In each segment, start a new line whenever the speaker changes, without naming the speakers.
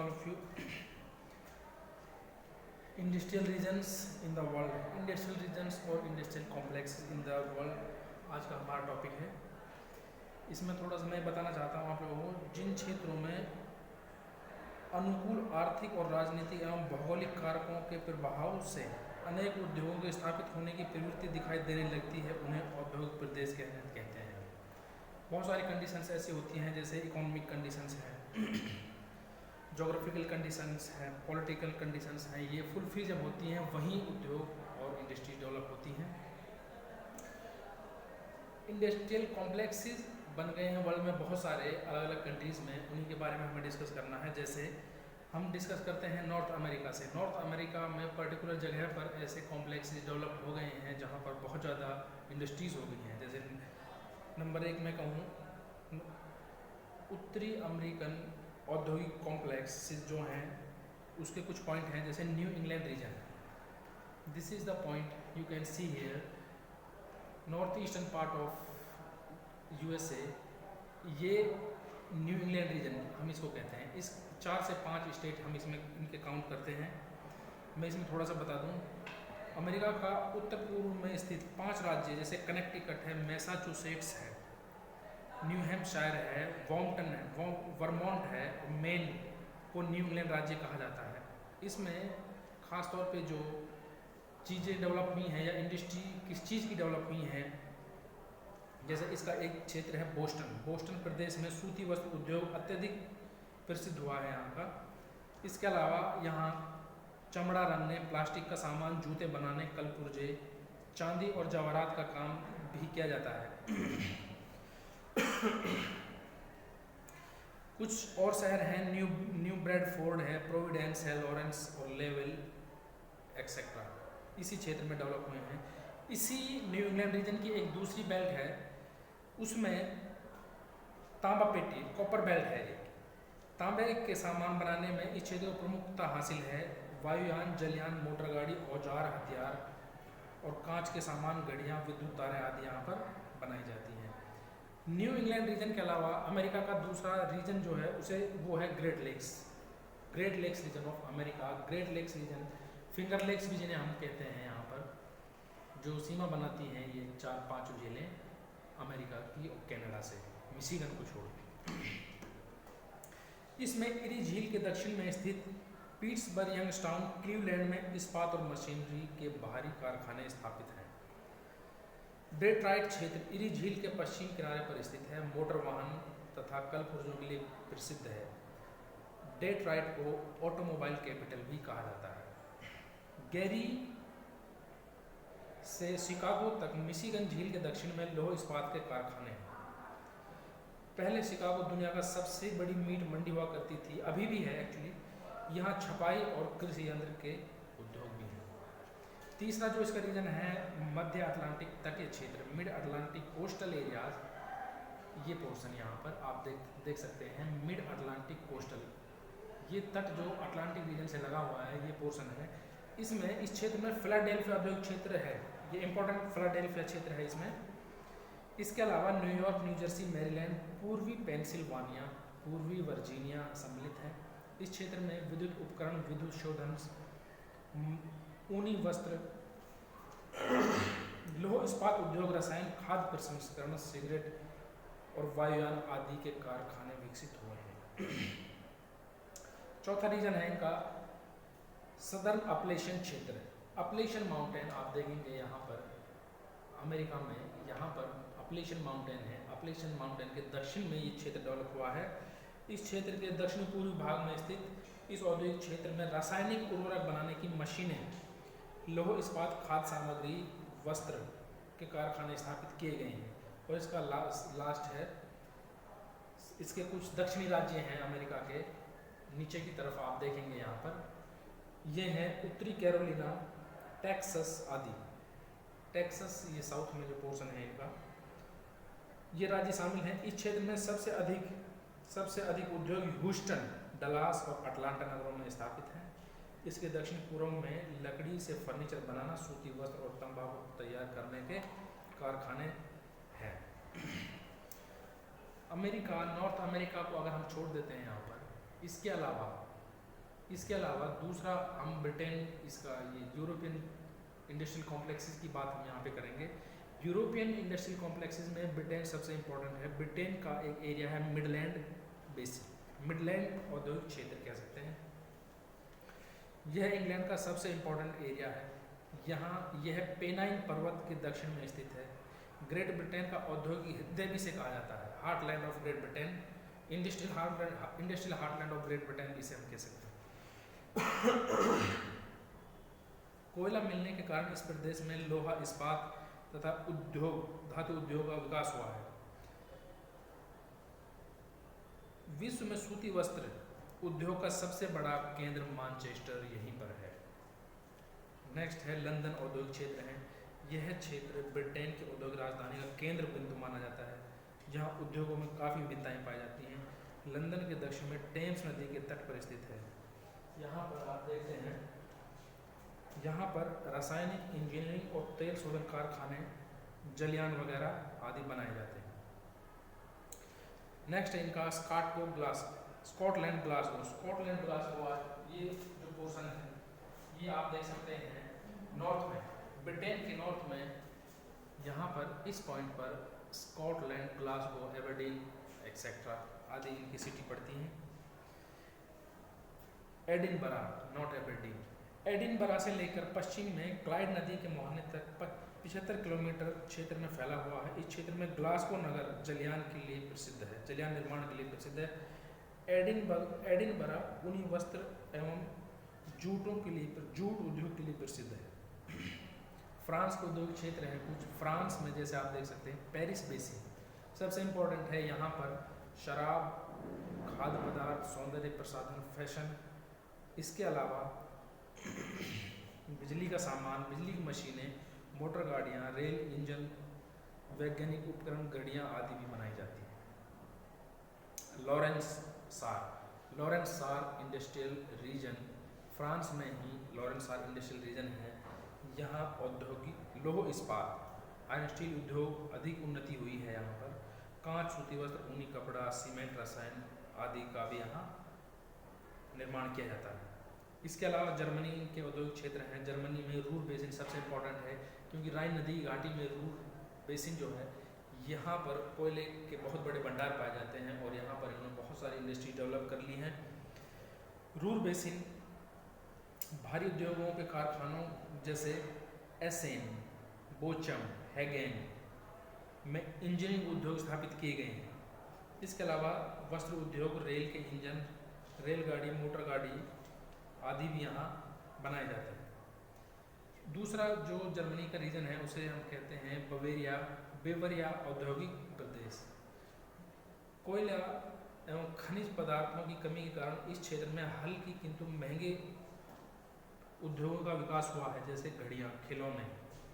all of you. Industrial regions in the world, industrial regions और industrial complexes in the world आज का हमारा topic है। इसमें थोड़ा सा मैं बताना चाहता हूँ आप लोगों को, जिन क्षेत्रों में अनुकूल आर्थिक और राजनीतिक एवं भौगोलिक कारकों के प्रभाव से अनेक उद्योगों के स्थापित होने की प्रवृत्ति दिखाई देने लगती है, उन्हें औद्योगिक प्रदेश कहते हैं। बहुत सारी कंडीशंस ऐसी होती हैं, जैसे इकोनॉमिक कंडीशंस हैं, जोग्राफिकल कंडीशंस हैं, पॉलिटिकल कंडीशंस हैं। ये फुलफिल जब होती हैं वहीं उद्योग और इंडस्ट्री डेवलप होती हैं। इंडस्ट्रियल कॉम्प्लेक्सेस बन गए हैं वर्ल्ड में बहुत सारे अलग अलग कंट्रीज़ में, उन्हीं के बारे में हमें डिस्कस करना है। जैसे हम डिस्कस करते हैं नॉर्थ अमेरिका से। नॉर्थ अमेरिका में पर्टिकुलर जगह पर ऐसे कॉम्प्लेक्सेस डेवलप हो गए हैं जहाँ पर बहुत ज़्यादा इंडस्ट्रीज़ हो गई हैं। जैसे नंबर 1 में कहूँ, उत्तरी अमेरिकन औद्योगिक कॉम्प्लेक्स जो हैं उसके कुछ पॉइंट हैं, जैसे New England region. This is the point you can see here, north eastern part of USA. ये न्यू इंग्लैंड रीजन हम इसको कहते हैं। इस 4 से 5 स्टेट हम इसमें इनके काउंट करते हैं। मैं इसमें थोड़ा सा बता दूं, अमेरिका का उत्तर पूर्व में स्थित 5 राज्य जैसे कनेक्टिकट है, मैसाचुसेट्स है, न्यू हैम्पशायर है, वॉम्पटन है, वर्मोंट है, मेन को न्यू इंग्लैंड राज्य कहा जाता है। इसमें ख़ास तौर पे जो चीज़ें डेवलप हुई हैं या इंडस्ट्री किस चीज़ की डेवलप हुई हैं, जैसे इसका एक क्षेत्र है बोस्टन। बोस्टन प्रदेश में सूती वस्त्र उद्योग अत्यधिक प्रसिद्ध हुआ है यहाँ का। इसके अलावा यहाँ चमड़ा रंगने, प्लास्टिक का सामान, जूते बनाने, कलपुर्जे, चांदी और जवाहरात का काम भी किया जाता है। कुछ और शहर हैं, न्यू ब्रेडफोर्ड है, प्रोविडेंस है, लॉरेंस और लेवल एक्सेट्रा, इसी क्षेत्र में डेवलप हुए हैं। इसी न्यू इंग्लैंड रीजन की एक दूसरी बेल्ट है, उसमें तांबा पेटी, कॉपर बेल्ट है। एक तांबे के सामान बनाने में इस क्षेत्र को प्रमुखता हासिल है। वायुयान, जलयान, मोटर गाड़ी, औजार, हथियार और कांच के सामान, घड़ियाँ, विद्युत तारें आदि यहाँ पर बनाई जाती हैं। न्यू इंग्लैंड रीजन के अलावा अमेरिका का दूसरा रीजन जो है उसे वो है Great Lakes. Great Lakes region of America, Great Lakes region, Finger Lakes भी जिन्हें हम कहते हैं, यहाँ पर जो सीमा बनाती हैं ये 4-5 झीलें अमेरिका की और कनाडा से, मिशिगन को छोड़ के। इसमें इरी झील के दक्षिण में स्थित पीट्सबर्ग, यंगस्टाउन, क्लीवलैंड में इस्पात और मशीनरी के बाहरी कारखाने स्थापित हैं। डेट्राइट क्षेत्र इरी झील के पश्चिम किनारे पर स्थित है, मोटर वाहन तथा कलपुर्जों के लिए प्रसिद्ध है। डेट्राइट को ऑटोमोबाइल कैपिटल भी कहा जाता है। गैरी से शिकागो तक मिशिगन झील के दक्षिण में लौह इस्पात के कारखाने हैं। पहले शिकागो दुनिया का सबसे बड़ी मीट मंडी हुआ करती थी, अभी भी है एक्चुअली। यहाँ छपाई और कृषि यंत्र के उद्योग भी हैं। तीसरा जो इसका रीजन है, मध्य अटलांटिक तटीय क्षेत्र, मिड अटलांटिक कोस्टल एरियाज। ये पोर्शन यहाँ पर आप देख सकते हैं, मिड अटलांटिक कोस्टल, ये तट जो अटलांटिक रीजन से लगा हुआ है, ये पोर्शन है। इसमें इस क्षेत्र में फिलाडेल्फिया औद्योगिक क्षेत्र है, ये इंपॉर्टेंट फिलाडेल्फिया क्षेत्र है इसमें। इसके अलावा न्यूयॉर्क, न्यू जर्सी, मैरीलैंड, पूर्वी पेंसिल्वानिया, पूर्वी वर्जीनिया सम्मिलित है। इस क्षेत्र में विद्युत उपकरण, विद्युत शोधन, ऊनी वस्त्र, लौह इस्पात उद्योग, रसायन, खाद्य प्रसंस्करण, सिगरेट और वायुयान आदि के कारखाने विकसित हुए हैं। चौथा रीजन है इनका सदर्न अपलेशियन क्षेत्र। अपलेशियन माउंटेन आप देखेंगे यहाँ पर अमेरिका में, यहाँ पर अपलेशियन माउंटेन है। अपलेशियन माउंटेन के दक्षिण में ये क्षेत्र डेवलप हुआ है। इस क्षेत्र के दक्षिण पूर्वी भाग में स्थित इस औद्योगिक क्षेत्र में रासायनिक उर्वरक बनाने की मशीनें, लौह इस्पात, खाद्य सामग्री, वस्त्र के कारखाने स्थापित किए गए हैं। और इसका लास्ट है, इसके कुछ दक्षिणी राज्य हैं अमेरिका के, नीचे की तरफ आप देखेंगे यहाँ पर, ये हैं उत्तरी कैरोलिना, टेक्सास आदि। टेक्सास ये साउथ में जो पोर्शन है इनका, ये राज्य शामिल हैं। इस क्षेत्र में सबसे अधिक उद्योग ह्यूस्टन, डलास और अटलांटा नगरों में स्थापित हैं। इसके दक्षिण पूर्व में लकड़ी से फर्नीचर बनाना, सूती वस्त्र और तंबाकू तैयार करने के कारखाने हैं। अमेरिका, नॉर्थ अमेरिका को अगर हम छोड़ देते हैं यहाँ पर, इसके अलावा इसके अलावा दूसरा हम ब्रिटेन, इसका ये यूरोपियन इंडस्ट्रियल कॉम्प्लेक्सेस की बात हम यहाँ पे करेंगे। यूरोपियन इंडस्ट्रियल कॉम्प्लेक्सेस में ब्रिटेन सबसे इम्पोर्टेंट है। ब्रिटेन का एक एरिया है मिडलैंड बेसिन, मिडलैंड औद्योगिक क्षेत्र कह सकते हैं। यह इंग्लैंड का सबसे इम्पोर्टेंट एरिया है। यहाँ यह पेनाइन पर्वत के दक्षिण में स्थित है। ग्रेट ब्रिटेन का औद्योगिक हृदय भी से कहा जाता है, heartland of great Britain, industrial heartland of great Britain भी इसे हम कह सकते हैं। कोयला मिलने के कारण इस प्रदेश में लोहा, इस्पात तथा उद्योग, धातु उद्योग का विकास हुआ है। विश्व में सूती वस्त्र उद्योग का सबसे बड़ा केंद्र मैनचेस्टर यहीं पर है। नेक्स्ट है लंदन औद्योगिक क्षेत्र है। यह क्षेत्र ब्रिटेन की औद्योगिक राजधानी का केंद्र बिंदु माना जाता है, जहां उद्योगों में काफ़ी विविधताएं पाई जाती हैं। लंदन के दक्षिण में टेम्स नदी के तट पर स्थित है। यहाँ पर आप देखते हैं, यहाँ पर रासायनिक इंजीनियरिंग और तेल शोधन कारखाने, जलयान वगैरह आदि बनाए जाते हैं। नेक्स्ट है इनका स्कॉटलैंड ग्लासगो। स्कॉटलैंड ग्लासगो ये जो पोर्शन है ये आप देख सकते हैं नॉर्थ में, ब्रिटेन के नॉर्थ में, यहाँ पर इस पॉइंट पर स्कॉटलैंड, ग्लासगो, एबरडीन एक्सेट्रा आदि इनकी सिटी पड़ती हैं। Edinburgh, not Aberdeen. एडिनबरा से लेकर पश्चिम में क्लाइड नदी के मुहाने तक 75 किलोमीटर क्षेत्र में फैला हुआ है। इस क्षेत्र में ग्लासगो नगर जलयान के लिए प्रसिद्ध है, जलयान निर्माण के लिए प्रसिद्ध है। एडिनबरा ऊनी वस्त्र एवं जूटों के लिए, जूट उद्योग के लिए प्रसिद्ध है। फ्रांस के उद्योग क्षेत्र है कुछ। फ्रांस में जैसे आप देख सकते हैं पेरिस बेसिन सबसे इम्पोर्टेंट है। यहाँ पर शराब, खाद्य पदार्थ, सौंदर्य प्रसाधन, फैशन, इसके अलावा बिजली का सामान, बिजली की मशीनें, मोटर गाड़ियाँ, रेल इंजन, वैज्ञानिक उपकरण, घड़ियाँ आदि भी बनाई जाती हैं। लॉरेंस सार इंडस्ट्रियल रीजन, फ्रांस में ही लॉरेंस सार इंडस्ट्रियल रीजन है। यहाँ औद्योगिक लौह इस्पात, आयरन स्टील उद्योग अधिक उन्नति हुई है। यहाँ पर कांच, सूती वस्त्र, ऊनी कपड़ा, सीमेंट, रसायन आदि का भी यहाँ निर्माण किया जाता है। इसके अलावा जर्मनी के औद्योगिक क्षेत्र हैं। जर्मनी में रूर बेसिन सबसे इम्पोर्टेंट है, क्योंकि राइन नदी घाटी में रूर बेसिन जो है, यहाँ पर कोयले के बहुत बड़े भंडार पाए जाते हैं और यहाँ पर इन्होंने बहुत सारी इंडस्ट्री डेवलप कर ली हैं। रूर बेसिन भारी उद्योगों के कारखानों जैसे एसेन, बोचम, हैगेन में इंजीनियरिंग उद्योग स्थापित किए गए हैं। इसके अलावा वस्त्र उद्योग, रेल के इंजन, रेलगाड़ी, मोटर गाड़ी आदि भी यहाँ बनाए जाते हैं। दूसरा जो जर्मनी का रीजन है उसे हम कहते हैं बेवरिया औद्योगिक प्रदेश। कोयला एवं खनिज पदार्थों की कमी के कारण इस क्षेत्र में हल्की किंतु महंगे उद्योगों का विकास हुआ है, जैसे घड़ियाँ, खिलौने,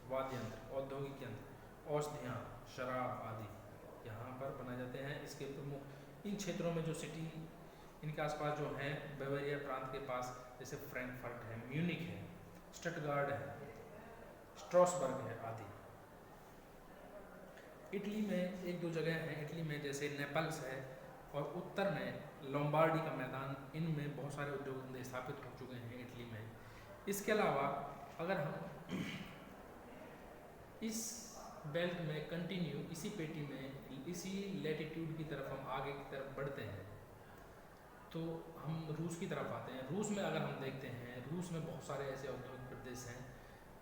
वाद्य यंत्र, औद्योगिक यंत्र, औषधियाँ, शराब आदि यहाँ पर बनाए जाते हैं। इसके प्रमुख इन क्षेत्रों में जो सिटी इनके आसपास जो हैं, बेवरिया प्रांत के पास जैसे फ्रैंकफर्ट है, म्यूनिक है, स्टटगार्ड है, स्ट्रॉसबर्ग है आदि। इटली में एक दो जगह हैं, इटली में जैसे नेपल्स है और उत्तर में लोम्बार्डी का मैदान, इनमें बहुत सारे उद्योग स्थापित हो चुके हैं इटली में। इसके अलावा अगर हम इस बेल्ट में कंटिन्यू इसी पेटी में इसी लैटिट्यूड की तरफ हम आगे की तरफ बढ़ते हैं तो हम रूस की तरफ आते हैं। रूस में अगर हम देखते हैं, रूस में बहुत सारे ऐसे औद्योगिक प्रदेश हैं,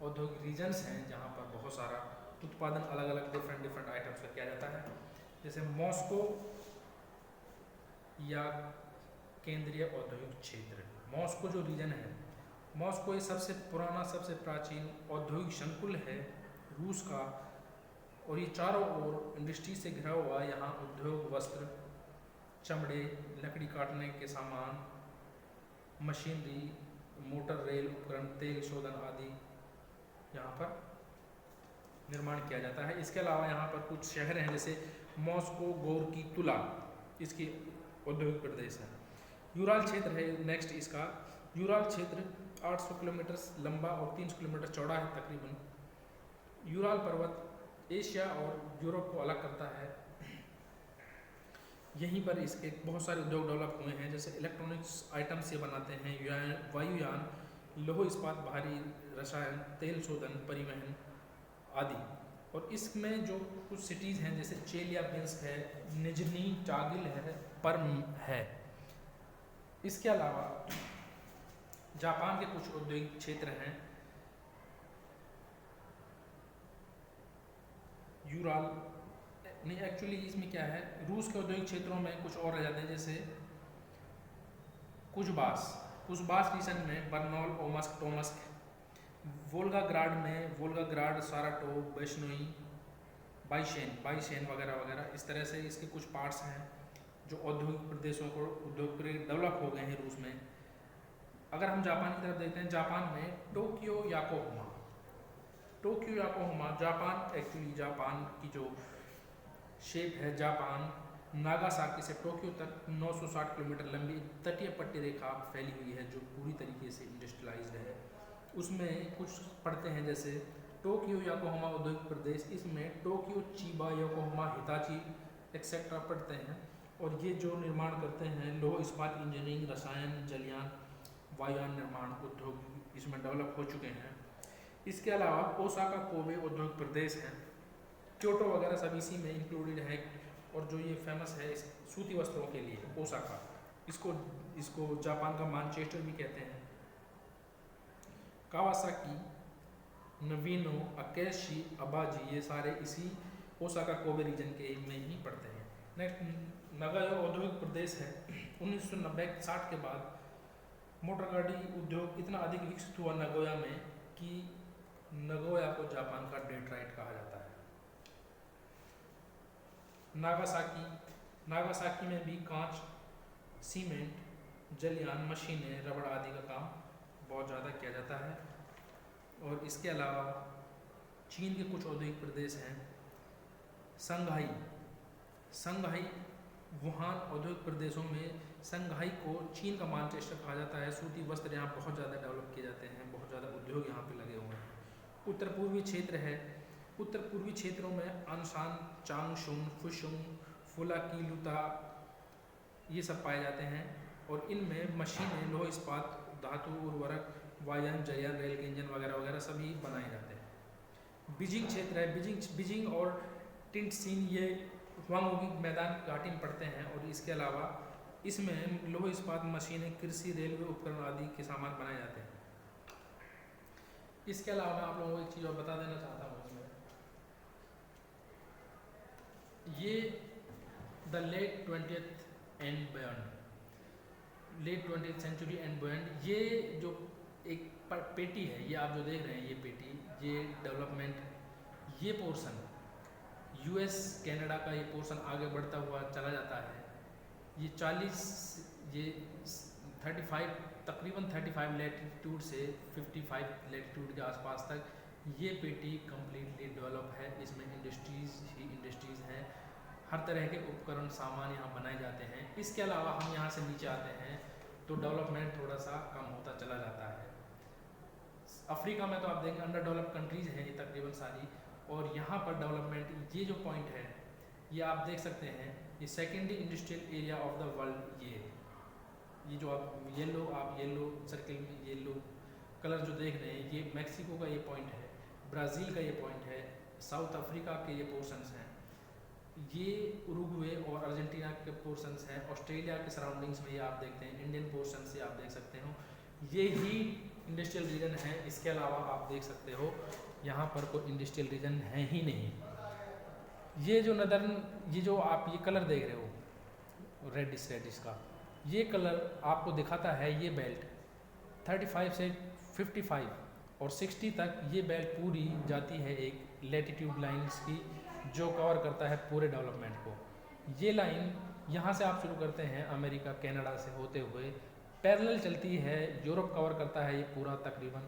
औद्योगिक रीजन्स हैं जहाँ पर बहुत सारा उत्पादन अलग अलग डिफरेंट आइटम्स का किया जाता है। जैसे मॉस्को या केंद्रीय औद्योगिक क्षेत्र, मॉस्को जो रीजन है, मॉस्को ये सबसे पुराना, सबसे प्राचीन औद्योगिक संकुल है रूस का और ये चारों ओर इंडस्ट्री से घिरा हुआ। यहाँ उद्योग, वस्त्र, चमड़े, लकड़ी काटने के सामान, मशीनरी, मोटर, रेल उपकरण, तेल शोधन आदि यहाँ पर निर्माण किया जाता है। इसके अलावा यहाँ पर कुछ शहर हैं जैसे मॉस्को, गोर्की, तुला, इसकी औद्योगिक प्रदेश है। यूराल क्षेत्र है नेक्स्ट इसका। यूराल क्षेत्र 800 किलोमीटर लंबा और 300 किलोमीटर चौड़ा है तकरीबन। यूराल पर्वत एशिया और यूरोप को अलग करता है। यहीं पर इसके बहुत सारे उद्योग डेवलप हुए हैं, जैसे इलेक्ट्रॉनिक्स आइटम्स ये बनाते हैं, वायुयान, लौह इस्पात, भारी रसायन, तेल शोधन, परिवहन आदि। और इसमें जो कुछ सिटीज़ हैं जैसे चेलियाबिंस्क है, निजनी टागिल है, परम है। इसके अलावा जापान के कुछ औद्योगिक क्षेत्र हैं, यूराल नहीं, एक्चुअली इसमें क्या है, रूस के औद्योगिक क्षेत्रों में कुछ और रह जाते हैं, जैसे कुजबास रीजन में बर्नौल, ओमस्क, टोमस्क, वोल्गाग्राड में वोल्गाग्राड, साराटोव, बेशनोई, बाइशेन वगैरह वगैरह। इस तरह से इसके कुछ पार्ट्स हैं जो औद्योगिक प्रदेशों को उद्योग डेवलप हो गए हैं रूस में। अगर हम जापान की तरफ देखते हैं, जापान में Tokyo Yokohama Japan, actually Japan की जो शेप है, जापान नागासाकी से टोक्यो तक 960 किलोमीटर लंबी तटीय पट्टी रेखा फैली हुई है, जो पूरी तरीके से इंडस्ट्रियलाइज्ड है। उसमें कुछ पढ़ते हैं जैसे टोक्यो याकोहामा औद्योगिक प्रदेश, इसमें Tokyo, Chiba, Yokohama, Hitachi etcetera पढ़ते हैं। और ये जो निर्माण करते हैं, लौह इस्पात, इंजीनियरिंग, रसायन, जलयान, वायुयान निर्माण उद्योग इसमें डेवलप हो चुके हैं। इसके अलावा ओसाका, कोबे औद्योगिक प्रदेश है, क्योटो वगैरह सब इसी में इंक्लूडेड है। और जो ये फेमस है इस सूती वस्त्रों के लिए, ओसाका, इसको जापान का मैनचेस्टर भी कहते हैं। कावासाकी, नवीनो, अकेशी, अबाजी, ये सारे इसी ओसाका कोबे रीजन के में ही पड़ते हैं। नेक्स्ट नागोया औद्योगिक प्रदेश है। 1990-60 के बाद मोटर गाड़ी उद्योग इतना अधिक विकसित हुआ नागोया में कि नागोया को जापान का डेट्राइट कहा जाता है। नागासाकी में भी कांच, सीमेंट, जलयान, मशीनें, रबड़ आदि का काम बहुत ज़्यादा किया जाता है। और इसके अलावा चीन के कुछ औद्योगिक प्रदेश हैं, संघाई, वुहान औद्योगिक प्रदेशों में संघाई को चीन का मैनचेस्टर कहा जाता है। सूती वस्त्र यहाँ बहुत ज़्यादा डेवलप किए जाते हैं, बहुत ज़्यादा उद्योग यहाँ पे लगे हुए हैं। उत्तर पूर्वी क्षेत्र है, उत्तर पूर्वी क्षेत्रों में अनशान, चांगशुन, फुशुंग, फुलाकीलुता ये सब पाए जाते हैं। और इनमें मशीनें, लौह इस्पात, धातु, उर्वरक, वायुयान, जलयान, रेल के इंजन वगैरह वगैरह सभी बनाए जाते हैं। बीजिंग क्षेत्र है, बीजिंग और टिंटसिन ये हुआंगोगी मैदान घाटी में पड़ते हैं। और इसके अलावा इसमें लौह इस्पात, मशीनें, कृषि, रेलवे उपकरण आदि के सामान बनाए जाते हैं। इसके अलावा मैं आप लोगों को एक चीज़ और बता देना चाहता हूँ, इसमें ये the late 20th century and beyond, ये जो एक पेटी है, ये आप जो देख रहे हैं, ये पेटी, ये डेवलपमेंट, ये पोर्शन यूएस कनाडा का ये पोर्शन आगे बढ़ता हुआ चला जाता है। ये 35 तकरीबन 35 लैटिट्यूड से 55 लैटिट्यूड के आसपास तक ये पेटी कम्प्लीटली डेवलप है। इसमें इंडस्ट्रीज़ हैं, हर तरह के उपकरण, सामान यहाँ बनाए जाते हैं। इसके अलावा हम यहाँ से नीचे आते हैं तो डेवलपमेंट थोड़ा सा कम होता चला जाता है। अफ्रीका में तो आप देखें अंडर डेवलप कंट्रीज़ हैं ये तकरीबन सारी, और यहाँ पर डेवलपमेंट, ये जो पॉइंट है ये आप देख सकते हैं, ये secondary industrial area of the world, ये जो आप येलो सर्किल में येलो कलर जो देख रहे हैं, ये मैक्सिको का ये पॉइंट है, ब्राज़ील का ये पॉइंट है, साउथ अफ्रीका के ये पोर्शंस हैं, ये उरुग्वे और अर्जेंटीना के पोर्शंस हैं, ऑस्ट्रेलिया के सराउंडिंग्स में ये आप देखते हैं, इंडियन पोर्शन से आप देख सकते हो, ये ही इंडस्ट्रियल रीजन है। इसके अलावा आप देख सकते हो यहाँ पर कोई इंडस्ट्रियल रीजन है ही नहीं। ये जो ये जो आप ये कलर देख रहे हो रेडिश का, ये कलर आपको दिखाता है ये बेल्ट 35 से 55 और 60 तक ये बेल्ट पूरी जाती है एक लैटिट्यूड लाइन्स की, जो कवर करता है पूरे डेवलपमेंट को। ये लाइन यहाँ से आप शुरू करते हैं अमेरिका कनाडा से होते हुए पैरेलल चलती है, यूरोप कवर करता है ये पूरा तकरीबन,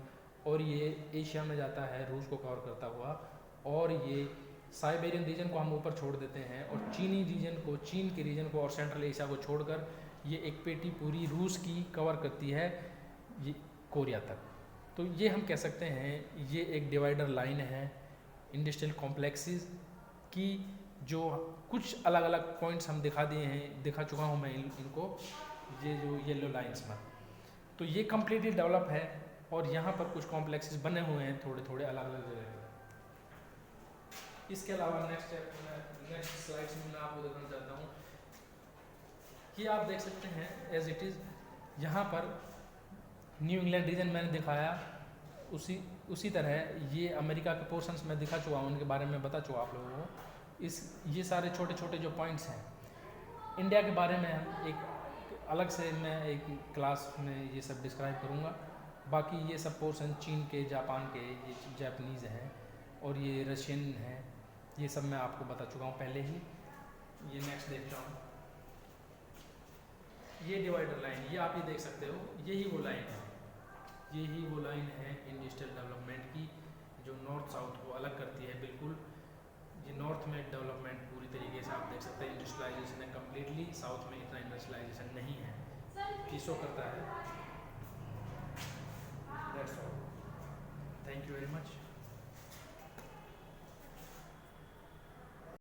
और ये एशिया में जाता है रूस को कवर करता हुआ, और ये साइबेरियन रीजन को हम ऊपर छोड़ देते हैं, और चीनी रीजन को, चीन के रीजन को और सेंट्रल एशिया को छोड़कर ये एक पेटी पूरी रूस की कवर करती है ये कोरिया तक। तो ये हम कह सकते हैं ये एक डिवाइडर लाइन है इंडस्ट्रियल कॉम्प्लेक्सेस की, जो कुछ अलग अलग पॉइंट्स हम दिखा चुका हूँ मैं इनको, ये जो येलो लाइंस में। तो ये कम्प्लीटली डेवलप है और यहाँ पर कुछ कॉम्प्लेक्सेस बने हुए हैं थोड़े थोड़े अलग अलग जगह पर। इसके अलावा नेक्स्ट स्लाइड्स में मैं आपको दिखाना चाहता हूँ कि आप देख सकते हैं एज इट इज़ यहाँ पर न्यू इंग्लैंड रीजन मैंने दिखाया, उसी तरह ये अमेरिका के पोर्शंस में दिखा चुका हूँ, उनके बारे में बता चुका आप लोगों को। ये सारे छोटे छोटे जो पॉइंट्स हैं, इंडिया के बारे में हम एक अलग से मैं एक क्लास में ये सब डिस्क्राइब करूँगा। बाकी ये सब पोर्शन चीन के, जापान के, ये जापानीज़ हैं और ये रशियन हैं, ये सब मैं आपको बता चुका हूँ पहले ही। ये नेक्स्ट देखता हूँ, ये डिवाइडर लाइन, ये आप ये देख सकते हो, यही वो लाइन है इंडस्ट्रियल डेवलपमेंट की, जो नॉर्थ साउथ को अलग करती है बिल्कुल। ये नॉर्थ में डेवलपमेंट पूरी तरीके से आप देख सकते हैं इंडस्ट्रियलाइजेशन है कम्प्लीटली, साउथ में इतना इंडस्ट्रियलाइजेशन नहीं है, ये शो करता है। That's all, thank you very much.